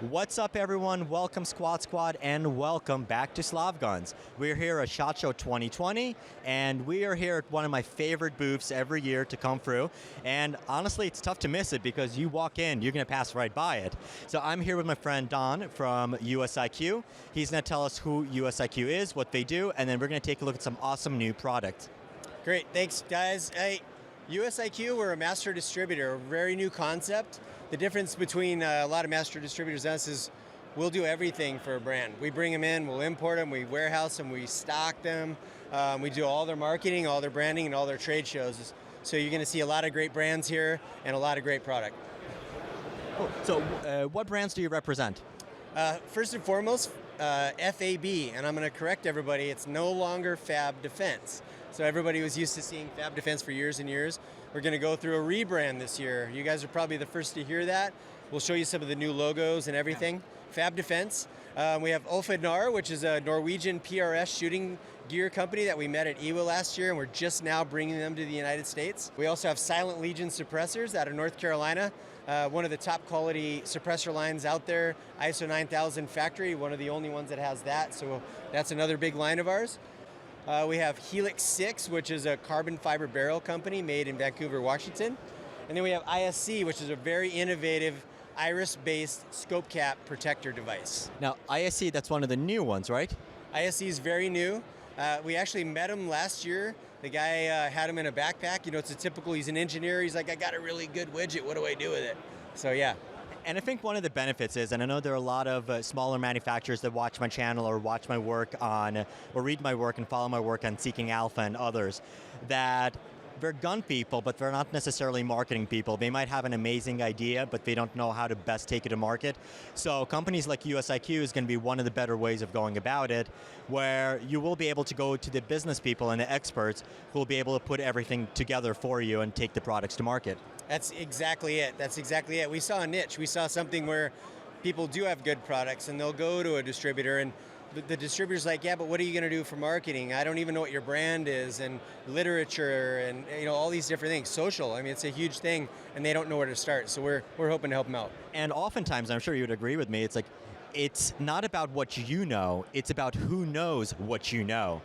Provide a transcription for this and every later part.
What's up, everyone? Welcome, Squad, and welcome back to Slav Guns. We're here at SHOT Show 2020, and we are here at one of my favorite booths every year to come through. And honestly, it's tough to miss it because you walk in, you're going to pass right by it. So I'm here with my friend Don from USIQ. He's going to tell us who USIQ is, what they do, and then we're going to take a look at some awesome new products. Great, thanks guys. Hey, USIQ, we're a master distributor, a very new concept. The difference between a lot of master distributors and us is we'll do everything for a brand. We bring them in, we'll import them, we warehouse them, we stock them, we do all their marketing, all their branding, and all their trade shows. So you're going to see a lot of great brands here and a lot of great product. Cool. So what brands do you represent? First and foremost, FAB, and I'm going to correct everybody, it's no longer FAB Defense. So everybody was used to seeing FAB Defense for years and years. We're going to go through a rebrand this year. You guys are probably the first to hear that. We'll show you some of the new logos and everything. Yeah. FAB Defense. We have Ulfhednar, which is a Norwegian PRS shooting gear company that we met at EWA last year, and we're just now bringing them to the United States. We also have Silent Legion suppressors out of North Carolina. One of the top quality suppressor lines out there, ISO 9000 factory, one of the only ones that has that, so that's another big line of ours. We have Helix 6, which is a carbon fiber barrel company made in Vancouver, Washington. And then we have ISC, which is a very innovative iris-based scope cap protector device. Now, ISC, that's one of the new ones, right? ISC is very new. We actually met him last year. The guy had him in a backpack. You know, it's a typical, he's an engineer. He's like, I got a really good widget. What do I do with it? So, yeah. And I think one of the benefits is, and I know there are a lot of smaller manufacturers that watch my channel or watch my work on, or read my work and follow my work on Seeking Alpha and others, that they're gun people, but they're not necessarily marketing people. They might have an amazing idea, but they don't know how to best take it to market. So companies like USIQ is going to be one of the better ways of going about it, where you will be able to go to the business people and the experts who will be able to put everything together for you and take the products to market. That's exactly it. That's exactly it. We saw a niche. We saw something where people do have good products and they'll go to a distributor, and the distributor's like, yeah, but what are you going to do for marketing? I don't even know what your brand is, and literature, and all these different things. Social, I mean, it's a huge thing, and they don't know where to start. So we're hoping to help them out. And oftentimes, I'm sure you would agree with me, it's like, it's not about what you know, it's about who knows what you know.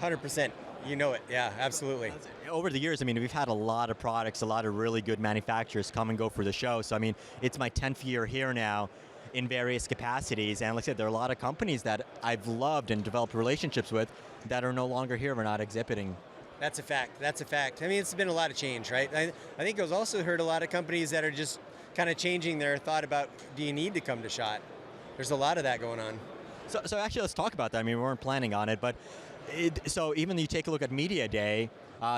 100%. You know it, yeah, absolutely. Over the years, I mean, we've had a lot of products, a lot of really good manufacturers come and go for the show. So, I mean, it's my 10th year here now in various capacities. And like I said, there are a lot of companies that I've loved and developed relationships with that are no longer here or not exhibiting. That's a fact. That's a fact. I mean, it's been a lot of change, right? I think I've also heard a lot of companies that are just kind of changing their thought about, do you need to come to SHOT? There's a lot of that going on. So actually, let's talk about that. I mean, we weren't planning on it, but so even you take a look at Media Day,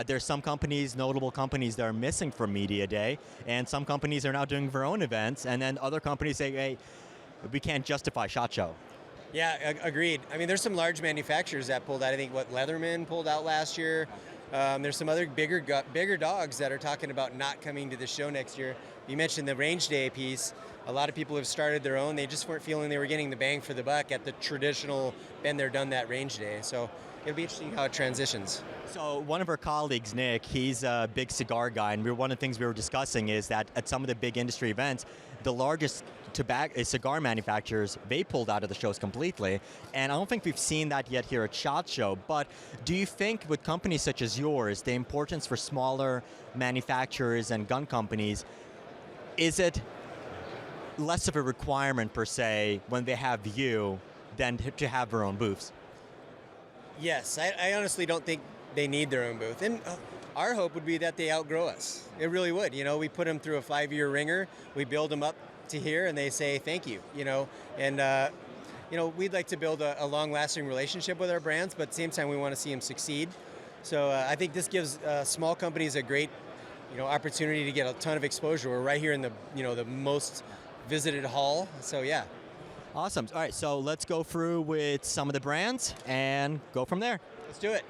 there's some companies, notable companies that are missing from Media Day, and some companies are now doing their own events, and then other companies say, hey, we can't justify SHOT Show. Yeah, agreed. I mean, there's some large manufacturers that pulled out. I think Leatherman pulled out last year. There's some other bigger dogs that are talking about not coming to the show next year. You mentioned the Range Day piece. A lot of people have started their own. They just weren't feeling they were getting the bang for the buck at the traditional been there, done that Range Day. So it'll be interesting how it transitions. So one of our colleagues, Nick, he's a big cigar guy, and one of the things we were discussing is that at some of the big industry events, the largest cigar manufacturers, they pulled out of the shows completely, and I don't think we've seen that yet here at SHOT Show. But do you think with companies such as yours, the importance for smaller manufacturers and gun companies, is it less of a requirement per se when they have you than to have their own booths? Yes, I honestly don't think they need their own booth. And our hope would be that they outgrow us. It really would. We put them through a 5-year ringer. We build them up to here, and they say thank you. And we'd like to build a long-lasting relationship with our brands, but at the same time, we want to see them succeed. So I think this gives small companies a great, opportunity to get a ton of exposure. We're right here in the most visited hall. So yeah. Awesome. All right, so let's go through with some of the brands and go from there. Let's do it.